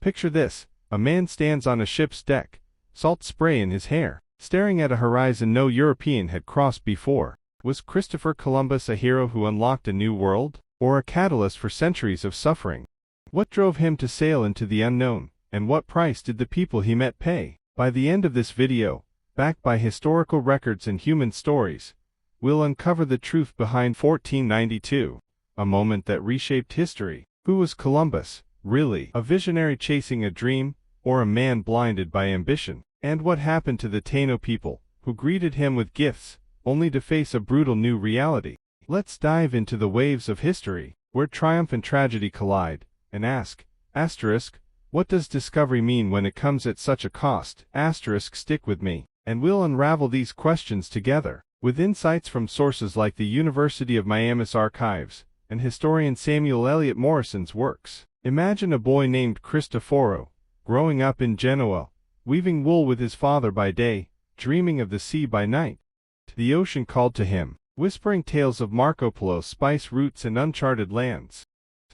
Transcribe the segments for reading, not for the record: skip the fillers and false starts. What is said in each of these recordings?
Picture this: a man stands on a ship's deck, salt spray in his hair, staring at a horizon no European had crossed before. Was Christopher Columbus a hero who unlocked a new world, or a catalyst for centuries of suffering? What drove him to sail into the unknown, and what price did the people he met pay? By the end of this video, backed by historical records and human stories, we'll uncover the truth behind 1492, a moment that reshaped history. Who was Columbus, really? A visionary chasing a dream, or a man blinded by ambition? And what happened to the Taino people, who greeted him with gifts, only to face a brutal new reality? Let's dive into the waves of history, where triumph and tragedy collide, and ask, what does discovery mean when it comes at such a cost? Stick with me, and we'll unravel these questions together, with insights from sources like the University of Miami's archives, and historian Samuel Eliot Morrison's works. Imagine a boy named Cristoforo, growing up in Genoa, weaving wool with his father by day, dreaming of the sea by night. The ocean called to him, whispering tales of Marco Polo's spice routes and uncharted lands.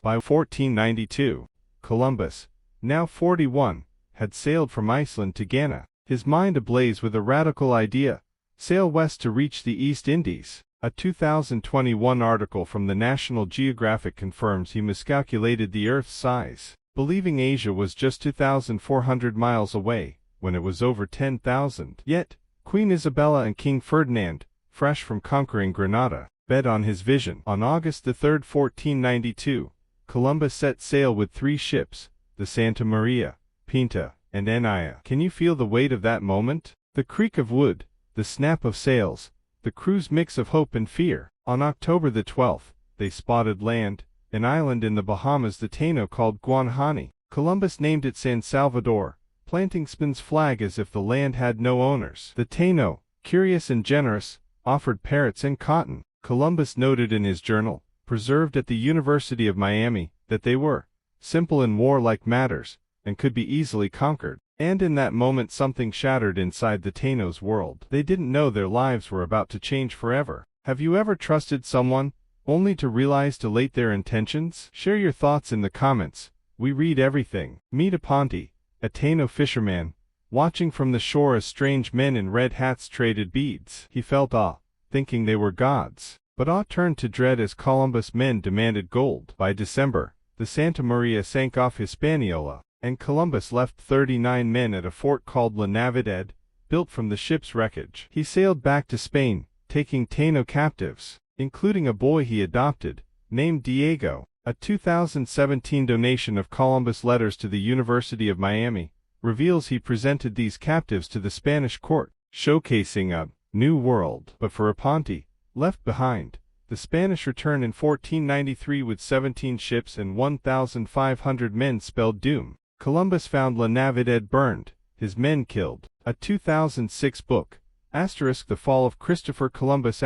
By 1492, Columbus, now 41, had sailed from Iceland to Ghana, his mind ablaze with a radical idea: sail west to reach the East Indies. A 2021 article from the National Geographic confirms he miscalculated the Earth's size, believing Asia was just 2,400 miles away, when it was over 10,000. Yet, Queen Isabella and King Ferdinand, fresh from conquering Granada, bet on his vision. On August 3, 1492, Columbus set sail with 3 ships, the Santa Maria, Pinta, and Anaya. Can you feel the weight of that moment? The creak of wood, the snap of sails, the crew's mix of hope and fear. On October 12, they spotted land, an island in the Bahamas the Taino called Guanahani. Columbus named it San Salvador, planting Spain's flag as if the land had no owners. The Taino, curious and generous, offered parrots and cotton. Columbus noted in his journal, preserved at the University of Miami, that they were simple in warlike matters, and could be easily conquered. And in that moment something shattered inside the Taino's world. They didn't know their lives were about to change forever. Have you ever trusted someone, only to realize too late their intentions? Share your thoughts in the comments. We read everything. Meet Aponte, a Taino fisherman, watching from the shore as strange men in red hats traded beads. He felt awe, thinking they were gods. But awe turned to dread as Columbus' men demanded gold. By December, the Santa Maria sank off Hispaniola, and Columbus left 39 men at a fort called La Navidad, built from the ship's wreckage. He sailed back to Spain, taking Taino captives, including a boy he adopted, named Diego. A 2017 donation of Columbus' letters to the University of Miami reveals he presented these captives to the Spanish court, showcasing a new world. But for Aponte, left behind, the Spanish return in 1493 with 17 ships and 1,500 men spelled doom. Columbus found La Navidad burned, his men killed. A 2006 book, The Fall of Christopher Columbus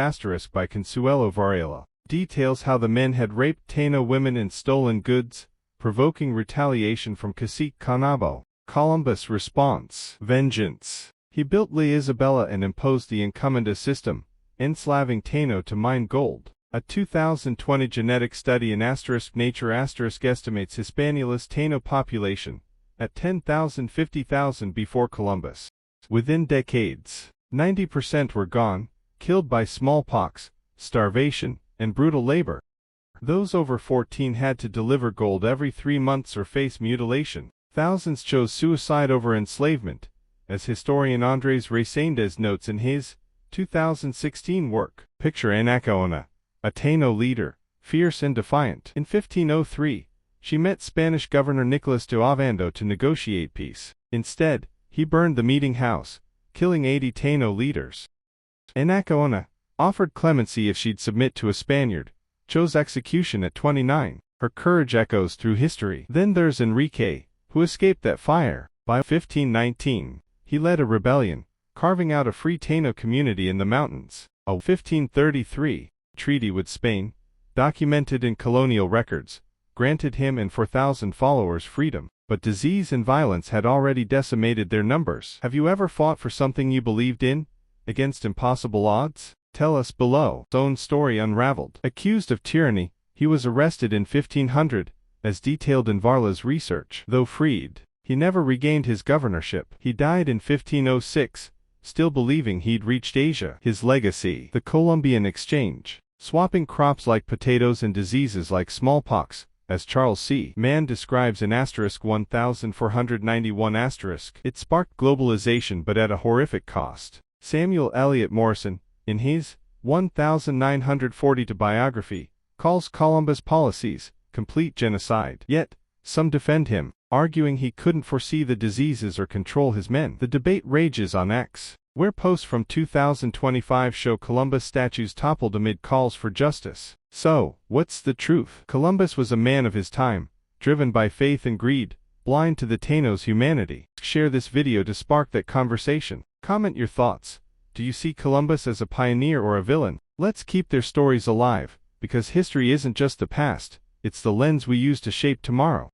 by Consuelo Varela, details how the men had raped Taino women and stolen goods, provoking retaliation from Cacique Canabo. Columbus' response: vengeance. He built La Isabela and imposed the encomenda system, enslaving Taino to mine gold. A 2020 genetic study in Nature estimates Hispaniola's Taino population at 10,000–50,000 before Columbus. Within decades, 90% were gone, killed by smallpox, starvation, and brutal labor. Those over 14 had to deliver gold every 3 months or face mutilation. Thousands chose suicide over enslavement, as historian Andres Reséndez notes in his 2016 work. Picture Anacaona, a Taino leader, fierce and defiant. In 1503, she met Spanish governor Nicolas de Ovando to negotiate peace. Instead, he burned the meeting house, killing 80 Taino leaders. Anacaona, offered clemency if she'd submit to a Spaniard, chose execution at 29. Her courage echoes through history. Then there's Enrique, who escaped that fire. By 1519, he led a rebellion, carving out a free Taino community in the mountains. A 1533 treaty with Spain, documented in colonial records, granted him and 4,000 followers freedom. But disease and violence had already decimated their numbers. Have you ever fought for something you believed in, against impossible odds? Tell us below. His own story unraveled. Accused of tyranny, he was arrested in 1500, as detailed in Varla's research. Though freed, he never regained his governorship. He died in 1506, still believing he'd reached Asia. His legacy: the Columbian Exchange. Swapping crops like potatoes and diseases like smallpox, as Charles C. Mann describes in *1491*. It sparked globalization but at a horrific cost. Samuel Eliot Morison, in his 1942 biography, calls Columbus' policies complete genocide. Yet, some defend him, arguing he couldn't foresee the diseases or control his men. The debate rages on X, where posts from 2025 show Columbus statues toppled amid calls for justice. So, what's the truth? Columbus was a man of his time, driven by faith and greed, blind to the Tainos' humanity. Share this video to spark that conversation. Comment your thoughts. Do you see Columbus as a pioneer or a villain? Let's keep their stories alive, because history isn't just the past, it's the lens we use to shape tomorrow.